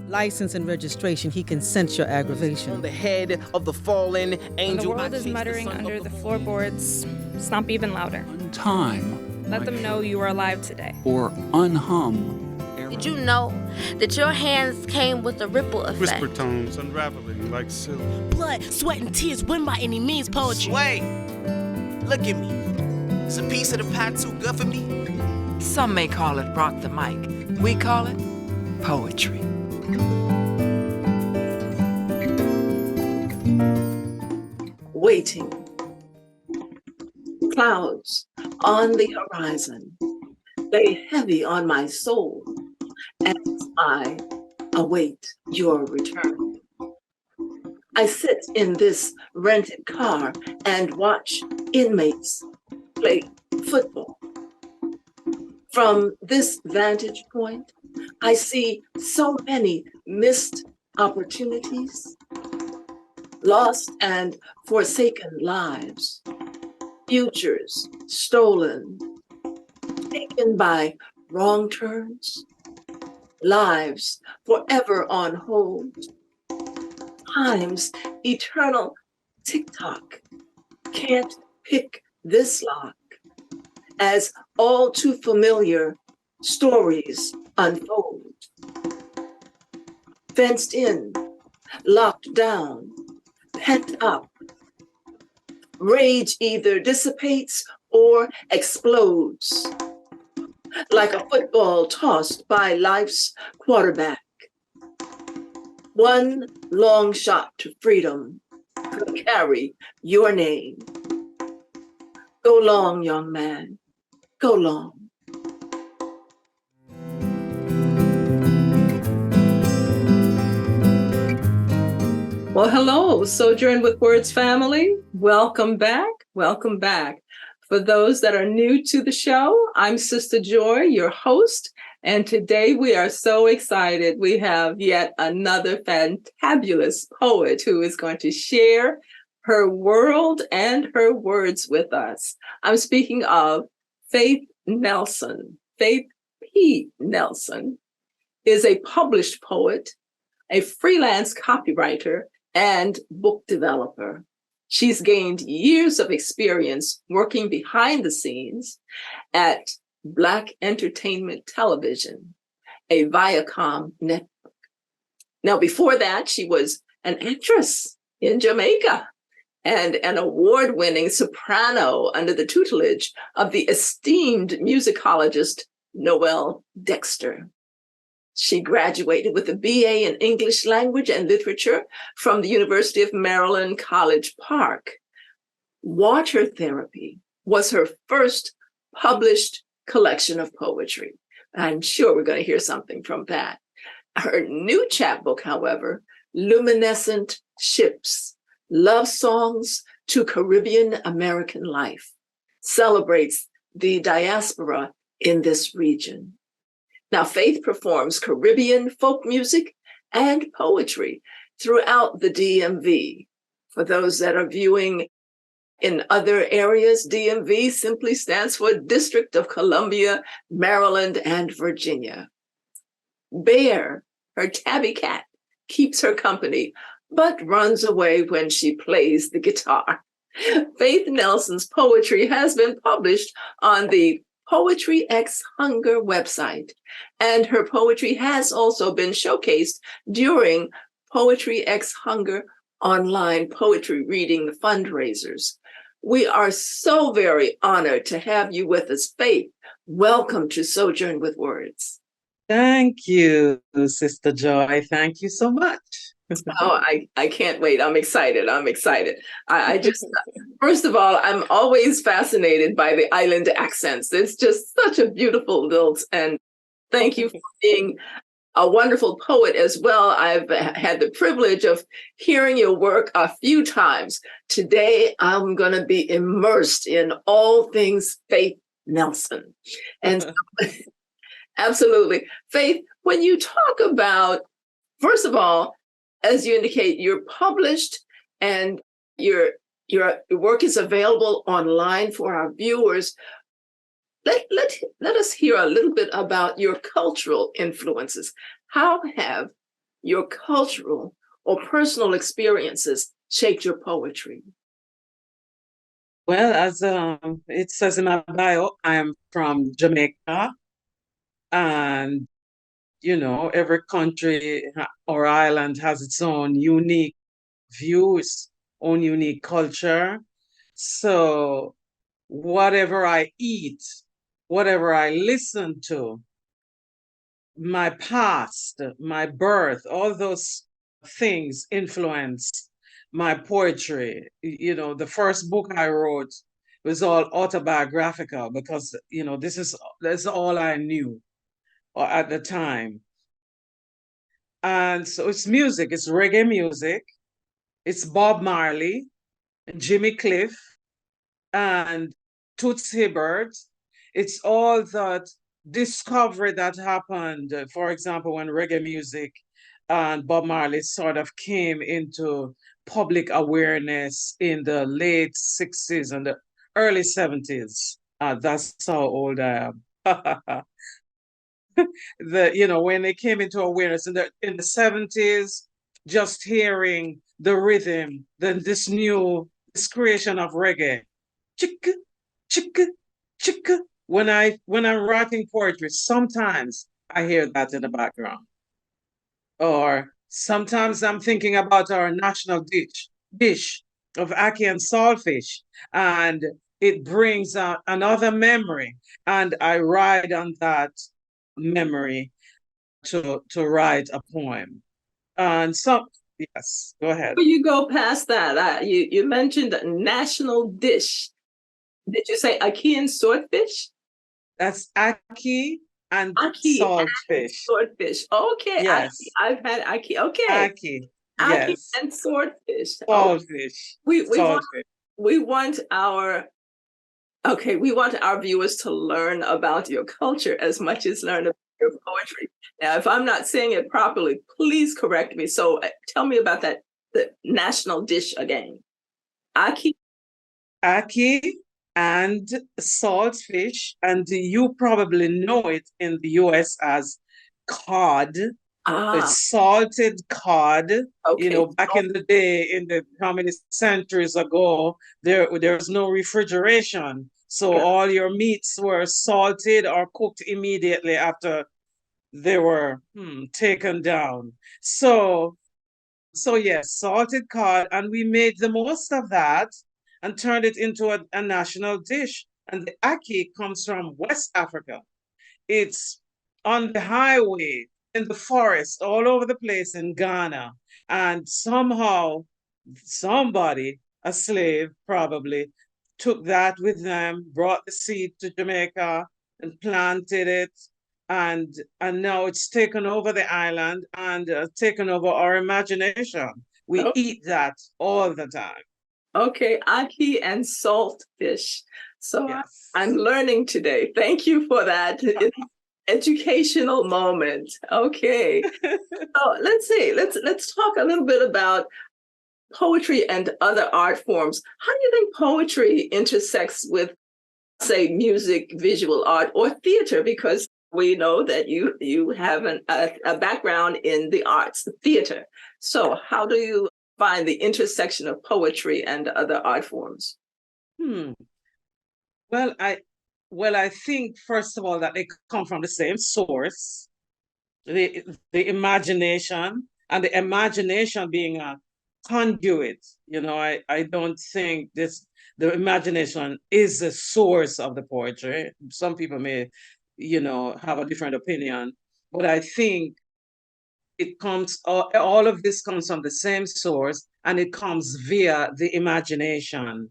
license and registration, he can sense your aggravation. On the head of the fallen angel. When the world is muttering under the floorboards, stomp even louder. Untime. Let them know you are alive today. Or unhum. Did you know that your hands came with a ripple effect? Whisper tones unraveling like silk. Blood, sweat, and tears win by any means poetry. Sway, look at me. Is a piece of the pie too good for me? Some may call it rock the mic. We call it poetry. Waiting. Clouds on the horizon lay heavy on my soul as I await your return. I sit in this rented car and watch inmates play football. From this vantage point, I see so many missed opportunities, lost and forsaken lives, futures stolen, taken by wrong turns, lives forever on hold, time's eternal tick-tock can't pick this lock as all too familiar stories unfold. Fenced in, locked down, pent up, rage either dissipates or explodes like a football tossed by life's quarterback. One long shot to freedom could carry your name. Go long, young man, go long. Well, hello, Sojourn with Words family. Welcome back. Welcome back. For those that are new to the show, I'm Sistah Joy, your host. And today we are so excited. We have yet another fantabulous poet who is going to share her world and her words with us. I'm speaking of Faith Nelson. Faith P. Nelson is a published poet, a freelance copywriter, and book developer. She's gained years of experience working behind the scenes at Black Entertainment Television, a Viacom network. Now, before that, she was an actress in Jamaica and an award-winning soprano under the tutelage of the esteemed musicologist Noel Dexter. She graduated with a BA in English Language and Literature from the University of Maryland, College Park. Water Therapy was her first published collection of poetry. I'm sure we're going to hear something from that. Her new chapbook, however, Luminescent Ships, Love Songs to Caribbean American Life, celebrates the diaspora in this region. Now, Faith performs Caribbean folk music and poetry throughout the DMV. For those that are viewing in other areas, DMV simply stands for District of Columbia, Maryland, and Virginia. Bear, her tabby cat, keeps her company, but runs away when she plays the guitar. Faith Nelson's poetry has been published on the Poetry X Hunger website, and her poetry has also been showcased during Poetry X Hunger online poetry reading fundraisers. We are so very honored to have you with us, Faith. Welcome to Sojourn with Words. Thank you, Sistah Joy. Thank you so much. Oh, I can't wait. I'm excited. I just, first of all, I'm always fascinated by the island accents. It's just such a beautiful lilt. And thank you for being a wonderful poet as well. I've had the privilege of hearing your work a few times. Today, I'm going to be immersed in all things Faith Nelson. And so, absolutely. Faith, when you talk about, first of all, as you indicate, you're published and your work is available online for our viewers. Let us hear a little bit about your cultural influences. How have your cultural or personal experiences shaped your poetry? Well, as it says in my bio, I am from Jamaica, and every country or island has its own unique views, own unique culture. So whatever I eat, whatever I listen to, my past, my birth, all those things influence my poetry. The first book I wrote was all autobiographical because, that's all I knew at the time. And so it's music, it's reggae music, it's Bob Marley, Jimmy Cliff, and Toots Hibbert. It's all that discovery that happened, for example, when reggae music and Bob Marley sort of came into public awareness in the late 60s and the early 70s. That's how old I am. When they came into awareness in the 70s, just hearing the rhythm, then this creation of reggae. Chicka, chicka, chicka. When I'm writing poetry, sometimes I hear that in the background. Or sometimes I'm thinking about our national dish of ackee and saltfish, and it brings out another memory, and I ride on that memory to write a poem. And so, yes, go ahead. Before you go past that, you mentioned a national dish. Did you say ackee and swordfish? That's ackee and saltfish. Swordfish. Okay. Yes. I've had ackee. Okay. Ackee. Ackee Yes. and swordfish. Saltfish. We want our viewers to learn about your culture as much as learn about your poetry. Now, if I'm not saying it properly, please correct me. So tell me about the national dish again. Ackee and saltfish, and you probably know it in the US as cod. It's salted cod. Okay. Back in the day, how many centuries ago, there was no refrigeration. So all your meats were salted or cooked immediately after they were taken down. So yes, salted cod, and we made the most of that and turned it into a national dish. And the ackee comes from West Africa. It's on the highway, in the forest, all over the place in Ghana. And somehow, somebody, a slave probably, took that with them, brought the seed to Jamaica and planted it. And now it's taken over the island and taken over our imagination. We eat that all the time. Okay, ackee and saltfish. So yes. I'm learning today. Thank you for that educational moment. Okay. So let's see. Let's talk a little bit about poetry and other art forms. How do you think poetry intersects with, say, music, visual art, or theater? Because we know that you have a background in the arts, the theater. So how do you find the intersection of poetry and other art forms? Well, I think, first of all, that they come from the same source, the imagination, and the imagination being a conduit. I don't think the imagination is the source of the poetry. Some people may, have a different opinion, but I think it comes, all of this comes from the same source, and it comes via the imagination.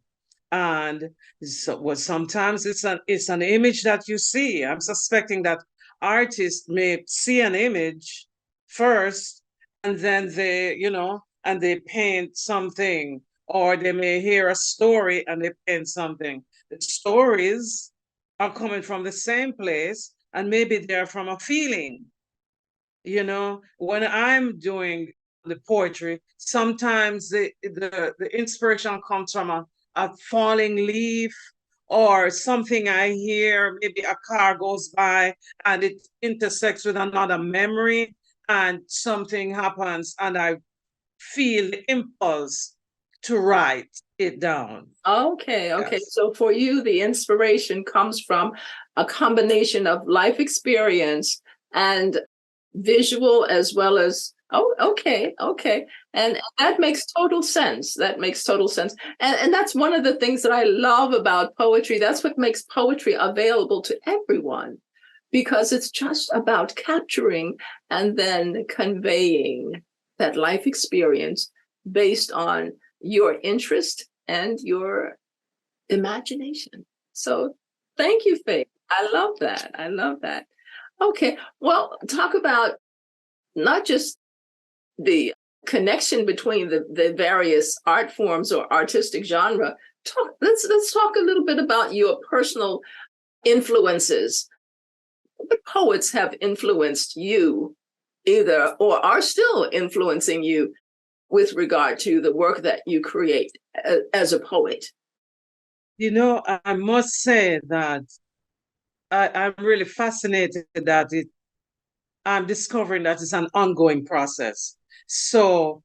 And so, sometimes it's an image that you see. I'm suspecting that artists may see an image first, and then they paint something, or they may hear a story and they paint something. The stories are coming from the same place, and maybe they're from a feeling. When I'm doing the poetry, sometimes the inspiration comes from a falling leaf or something I hear. Maybe a car goes by and it intersects with another memory, and something happens and I feel the impulse to write it down. Okay. Yes. So for you, the inspiration comes from a combination of life experience and visual as well as, okay. And that makes total sense. And that's one of the things that I love about poetry. That's what makes poetry available to everyone, because it's just about capturing and then conveying that life experience based on your interest and your imagination. So thank you, Faith. I love that. Okay, well, talk about not just the connection between the various art forms or artistic genre. Let's talk a little bit about your personal influences. What poets have influenced you either or are still influencing you with regard to the work that you create as a poet? You know, I must say that I'm really fascinated that I'm discovering that it's an ongoing process. So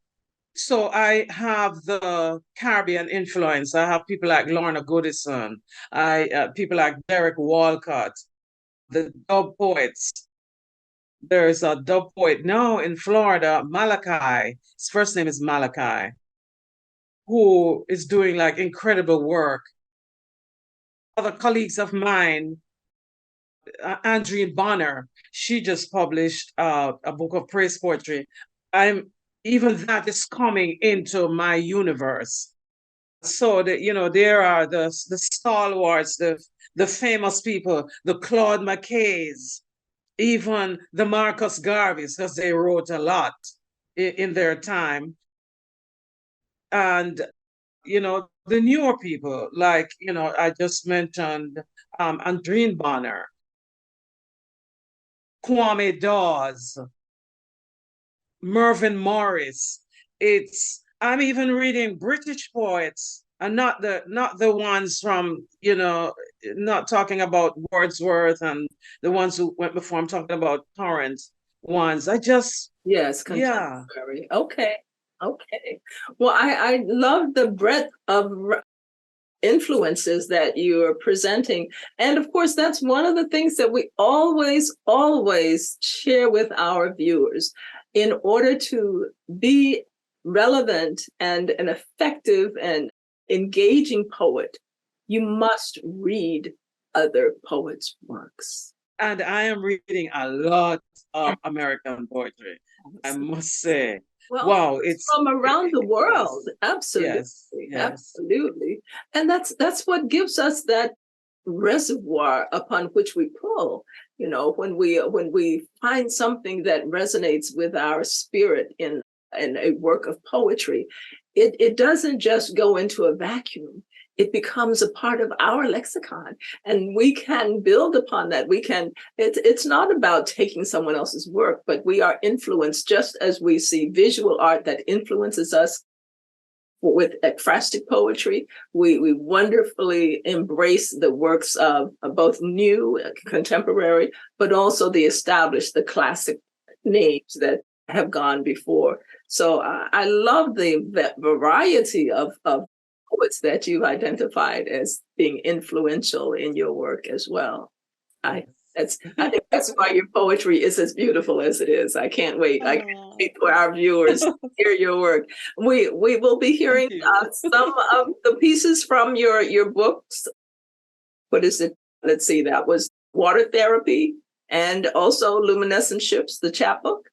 I have the Caribbean influence. I have people like Lorna Goodison, people like Derek Walcott, the dub poets. There's a dub poet now in Florida, Malachi. His first name is Malachi, who is doing like incredible work. Other colleagues of mine, Andreen Bonner, she just published a book of praise poetry. Even that is coming into my universe. So that, you know, there are the stalwarts, the famous people, the Claude McKays, even the Marcus Garveys, because they wrote a lot in their time. And, you know, the newer people, like, you know, I just mentioned Andreen Bonner, Kwame Dawes, Mervyn Morris. I'm even reading British poets, and not the ones from, you know, not talking about Wordsworth and the ones who went before. I'm talking about current ones. Yes, contemporary. Yeah. Okay. Well, I love the breadth of influences that you're presenting. And of course, that's one of the things that we always share with our viewers. In order to be relevant and an effective and engaging poet, you must read other poets' works. And I am reading a lot of American poetry, I must say. Well, wow, it's from around the world. Yes. Absolutely. Yes. Absolutely. And that's what gives us that reservoir upon which we pull. You know, when we find something that resonates with our spirit in a work of poetry, it doesn't just go into a vacuum. It becomes a part of our lexicon, and we can build upon that. It's not about taking someone else's work, but we are influenced, just as we see visual art that influences us with ekphrastic poetry. We wonderfully embrace the works of both new, contemporary, but also the established, the classic names that have gone before. So I love the variety of poets that you've identified as being influential in your work as well. I think that's why your poetry is as beautiful as it is. I can't wait. I can't wait for our viewers to hear your work. We will be hearing some of the pieces from your books. What is it? Let's see. That was Water Therapy and also Luminescent Ships, the chapbook.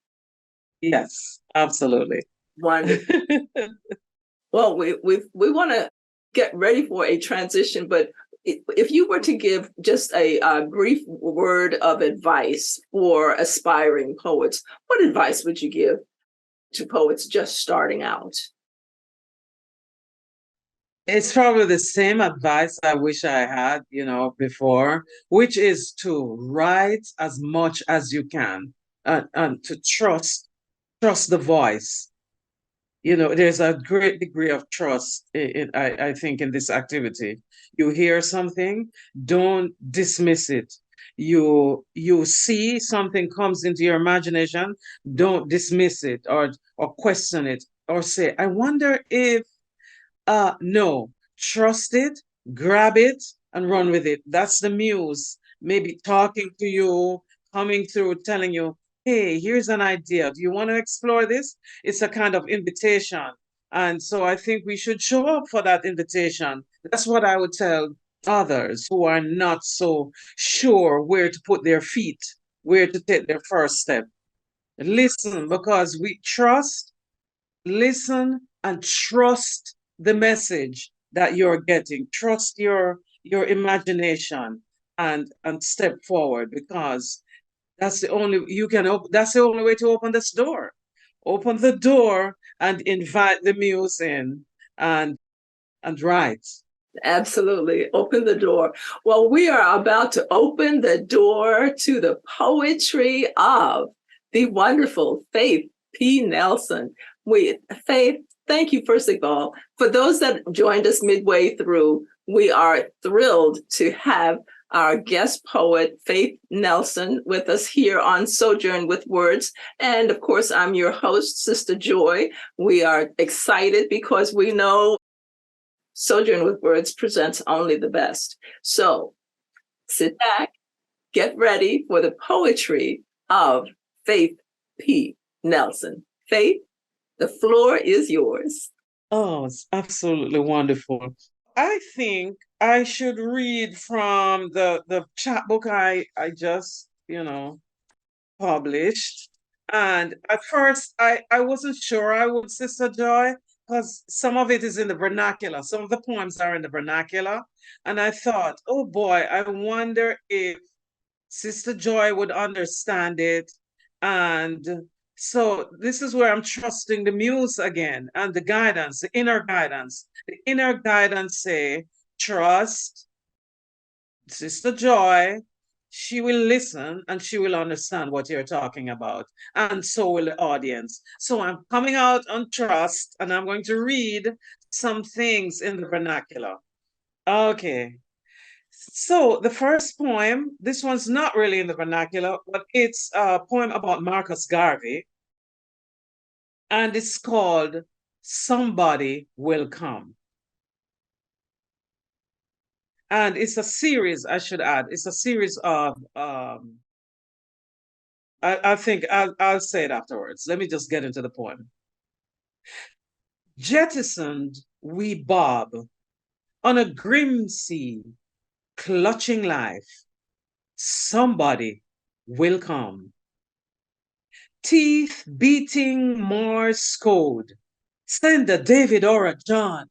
Yes, absolutely. Wonderful. Well, we want to get ready for a transition, but if you were to give just a brief word of advice for aspiring poets, what advice would you give to poets just starting out? It's probably the same advice I wish I had, you know, before, which is to write as much as you can and to trust the voice. You know, there's a great degree of trust, I think, in this activity. You hear something, don't dismiss it. you see something comes into your imagination, don't dismiss it or question it or say, I wonder if no, trust it, grab it, and run with it. That's the muse, maybe talking to you, coming through, telling you, hey, here's an idea. Do you want to explore this? It's a kind of invitation. And so I think we should show up for that invitation. That's what I would tell others who are not so sure where to put their feet, where to take their first step. Listen, because we trust, listen, and trust the message that you're getting. Trust your imagination and step forward, because that's the only that's the only way to open this door. Open the door and invite the muse in and write. Absolutely. Open the door. Well, we are about to open the door to the poetry of the wonderful Faith P. Nelson. Faith, thank you, first of all. For those that joined us midway through, we are thrilled to have our guest poet, Faith Nelson, with us here on Sojourn with Words. And of course, I'm your host, Sistah Joy. We are excited because we know Sojourn with Words presents only the best. So sit back, get ready for the poetry of Faith P. Nelson. Faith, the floor is yours. Oh, it's absolutely wonderful. I think I should read from the chapbook I just, published. And at first, I wasn't sure I would, Sistah Joy, because some of it is in the vernacular. Some of the poems are in the vernacular. And I thought, oh boy, I wonder if Sistah Joy would understand it. And so this is where I'm trusting the muse again and the guidance, the inner guidance. The inner guidance say, trust Sistah Joy. She will listen and she will understand what you're talking about. And so will the audience. So I'm coming out on trust and I'm going to read some things in the vernacular. Okay. So the first poem, this one's not really in the vernacular, but it's a poem about Marcus Garvey. And it's called Somebody Will Come. And it's a series, I should add. It's a series of, I think I'll say it afterwards. Let me just get into the poem. Jettisoned we bob on a grim sea, clutching life. Somebody will come. Teeth beating Morse code. Send a David or a John.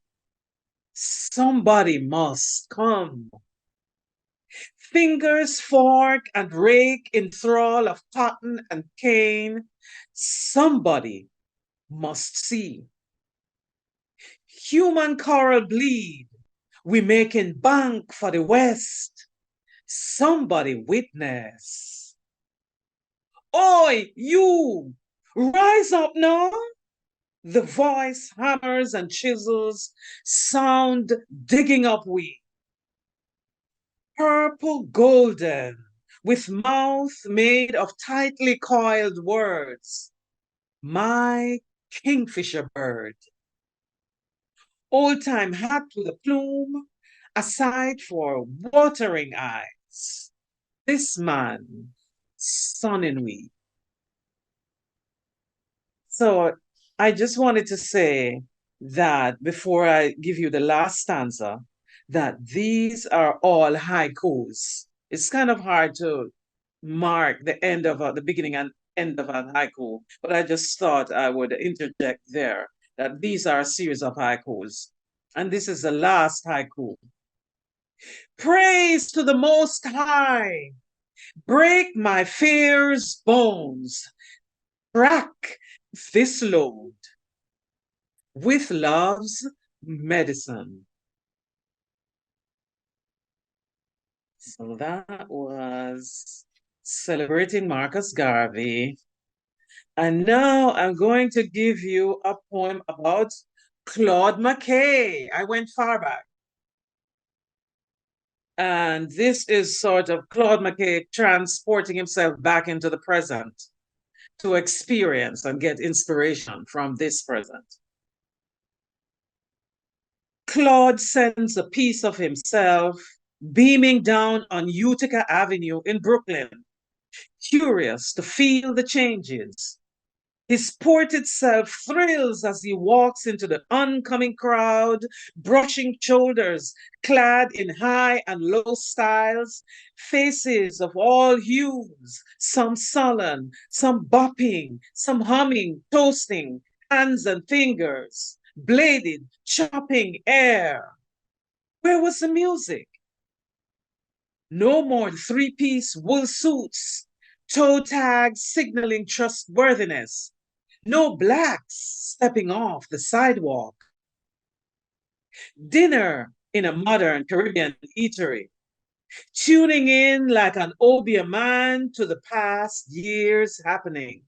Somebody must come. Fingers fork and rake in thrall of cotton and cane. Somebody must see. Human coral bleed. We making bank for the West. Somebody witness. Oi, you, rise up now. The voice hammers and chisels, sound digging up we. Purple golden, with mouth made of tightly coiled words. My kingfisher bird. Old-time hat with a plume, aside for watering eyes. This man, son in we. So I just wanted to say that before I give you the last stanza, that these are all haikus. It's kind of hard to mark the end of the beginning and end of a haiku, but I just thought I would interject there that these are a series of haikus. And this is the last haiku. Praise to the Most High. Break my fear's bones. Crack this load with love's medicine. So that was celebrating Marcus Garvey. And now I'm going to give you a poem about Claude McKay. I went far back. And this is sort of Claude McKay transporting himself back into the present to experience and get inspiration from this present. Claude sends a piece of himself beaming down on Utica Avenue in Brooklyn, curious to feel the changes. His ported self thrills as he walks into the oncoming crowd, brushing shoulders, clad in high and low styles, faces of all hues, some sullen, some bopping, some humming, toasting, hands and fingers, bladed, chopping air. Where was the music? No more three-piece wool suits, toe tags signaling trustworthiness. No blacks stepping off the sidewalk. Dinner in a modern Caribbean eatery. Tuning in like an obeah man to the past year's happening.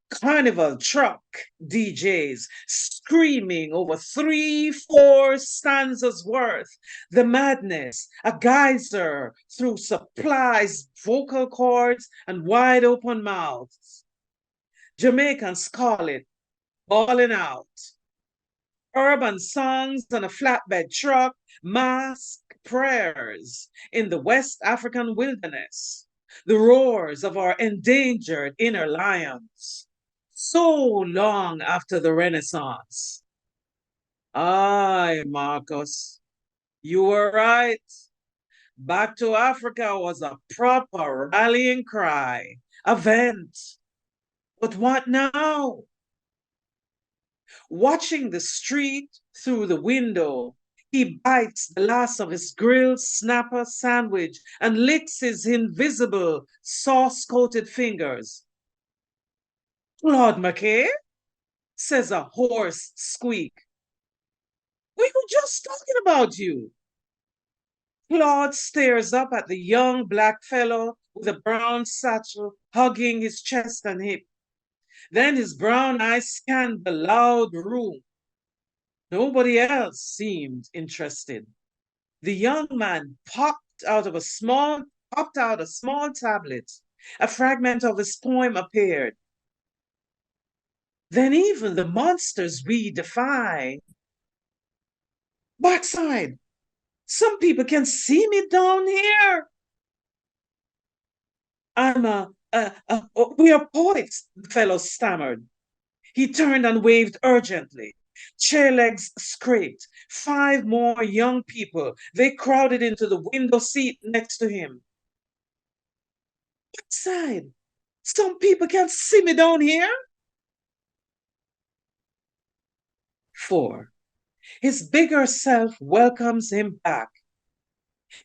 Carnival truck DJs screaming over 3-4 stanzas worth. The madness, a geyser through supplies, vocal cords, and wide open mouths. Jamaicans call it balling out. Urban songs on a flatbed truck, mask prayers in the West African wilderness, the roars of our endangered inner lions, so long after the Renaissance. Aye, Marcus, you were right. Back to Africa was a proper rallying cry, event. But what now? Watching the street through the window, he bites the last of his grilled snapper sandwich and licks his invisible sauce-coated fingers. Claude McKay, says a hoarse squeak. We were just talking about you. Claude stares up at the young black fellow with a brown satchel hugging his chest and hip. Then his brown eyes scanned the loud room. Nobody else seemed interested. The young man popped out a small tablet. A fragment of his poem appeared. Then even the monsters we defy. Backside, some people can see me down here. We are poets, the fellow stammered. He turned and waved urgently. Chair legs scraped. 5 more young people. They crowded into the window seat next to him. Outside, some people can see me down here. 4. His bigger self welcomes him back.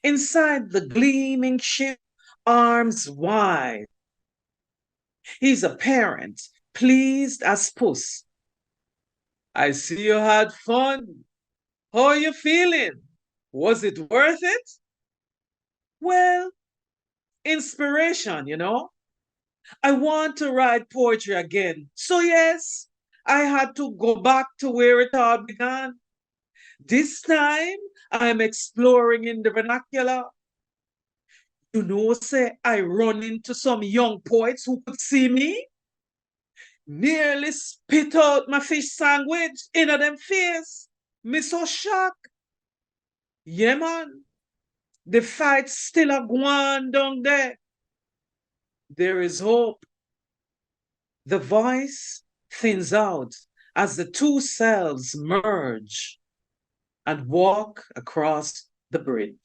Inside the gleaming ship, arms wide. He's a parent, pleased as puss. I see you had fun. How are you feeling? Was it worth it? Well, inspiration, you know. I want to write poetry again. So yes, I had to go back to where it all began. This time, I'm exploring in the vernacular. You know, say, I run into some young poets who could see me. Nearly spit out my fish sandwich in them face. Me so shocked. Yeah, man. The fight's still a going down there. There is hope. The voice thins out as the 2 selves merge and walk across the bridge.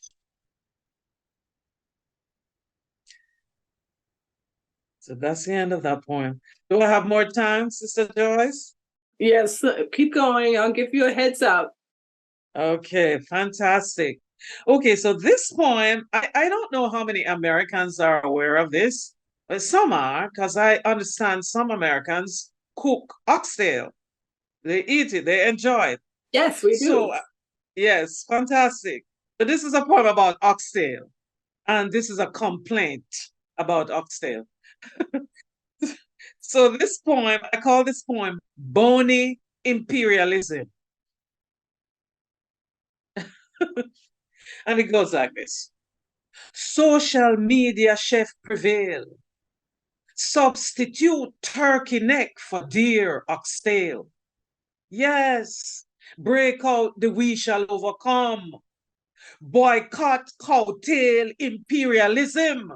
So that's the end of that poem. Do I have more time, Sister Joyce? Yes, keep going. I'll give you a heads up. Okay, fantastic. Okay, so this poem, I don't know how many Americans are aware of this, but some are, because I understand some Americans cook oxtail. They eat it, they enjoy it. Yes, we do. So, yes, fantastic. But this is a poem about oxtail, and this is a complaint about oxtail. So this poem, I call this poem Bony Imperialism. And it goes like this. Social media chef prevail. Substitute turkey neck for deer oxtail. Yes, break out the we shall overcome. Boycott cow-tail imperialism.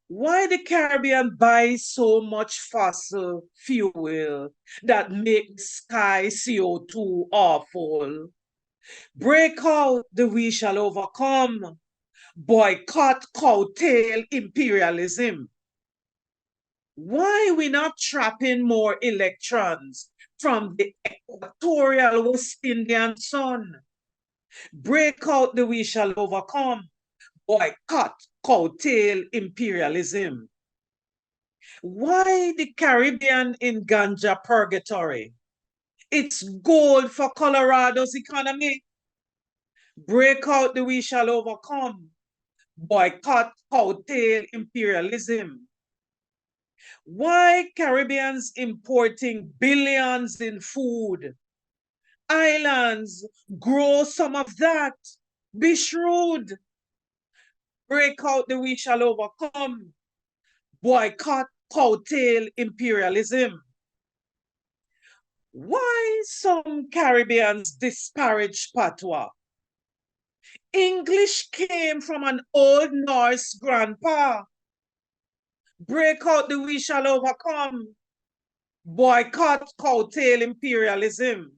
Why the Caribbean buy so much fossil fuel that make the sky CO2 awful? Break out the we shall overcome. Boycott cow-tail imperialism. Why we not trapping more electrons from the equatorial West Indian sun? Break out the we shall overcome. Boycott cow-tail imperialism. Why the Caribbean in ganja purgatory? It's gold for Colorado's economy. Break out the we shall overcome. Boycott cow-tail imperialism. Why Caribbeans importing billions in food? Islands, grow some of that. Be shrewd. Break out the we shall overcome. Boycott cow-tail imperialism. Why some Caribbeans disparage patois? English came from an old Norse grandpa. Break out the we shall overcome. Boycott cow-tail imperialism.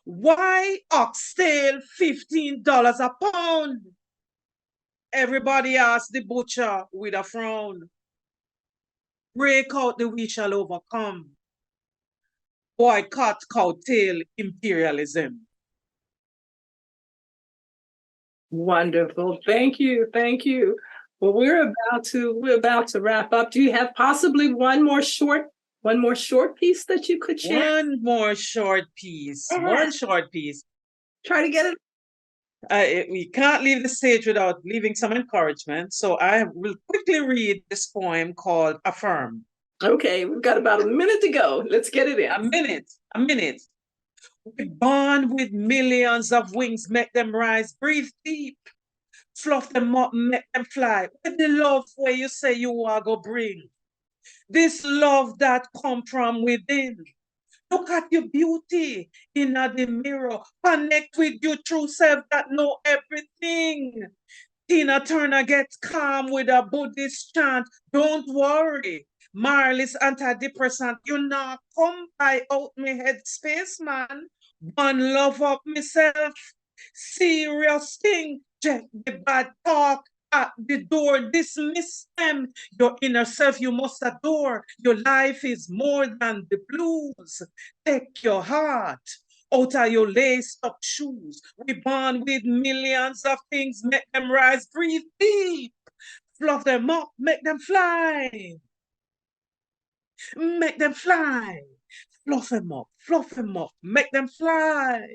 Why oxtail $15 a pound? Everybody asks the butcher with a frown. Break out the we shall overcome. Boycott cow-tail imperialism. Wonderful. Thank you. Thank you. Well, we're about to wrap up. Do you have possibly one more short piece that you could share? One more short piece. One short piece. Try to get it. We can't leave the stage without leaving some encouragement. So I will quickly read this poem called Affirm. Okay, we've got about a minute to go. Let's get it in. A minute. We're born with millions of wings, make them rise, breathe deep, fluff them up, make them fly. With the love where you say you are go bring. This love that come from within. Look at your beauty in the mirror. Connect with your true self that know everything. Tina Turner gets calm with a Buddhist chant. Don't worry. Marley's antidepressant. You not come by out me head space, man. One love up myself. Serious thing. Check the bad talk at the door. Dismiss them. Your inner self you must adore. Your life is more than the blues. Take your heart out of your laced up shoes. We born with millions of things. Make them rise. Breathe deep. Fluff them up. Make them fly. Make them fly. Fluff them up, make them fly.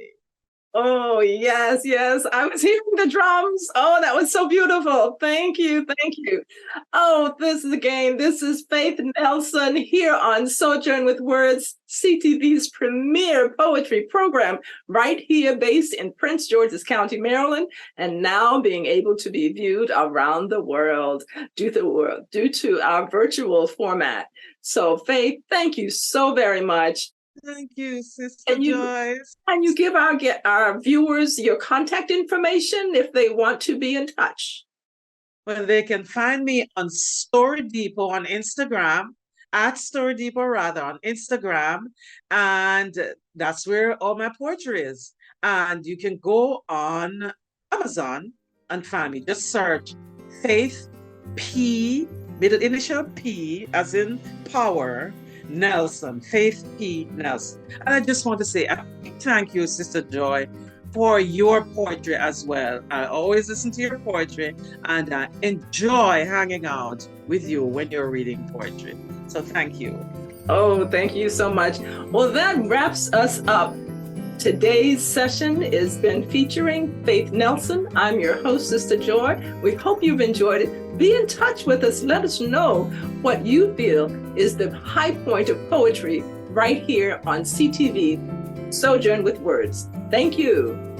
Oh, yes, yes. I was hearing the drums. Oh, that was so beautiful. Thank you. Oh, this is Faith Nelson here on Sojourn with Words, CTV's premier poetry program, right here based in Prince George's County, Maryland, and now being able to be viewed around the world due to our virtual format. So, Faith, thank you so very much. Thank you, Sistah Joy. Can you give our viewers your contact information if they want to be in touch? Well, they can find me on Story Depot on Instagram, at Story Depot rather on Instagram, and that's where all my poetry is. And you can go on Amazon and find me. Just search Faith P, middle initial P, as in power, Nelson, Faith P. Nelson. And I just want to say thank you, Sistah Joy, for your poetry as well. I always listen to your poetry and I enjoy hanging out with you when you're reading poetry. So thank you. Oh, thank you so much. Well, that wraps us up. Today's session has been featuring Faith Nelson. I'm your host, Sistah Joy. We hope you've enjoyed it. Be in touch with us. Let us know what you feel is the high point of poetry right here on CTV, Sojourn with Words. Thank you.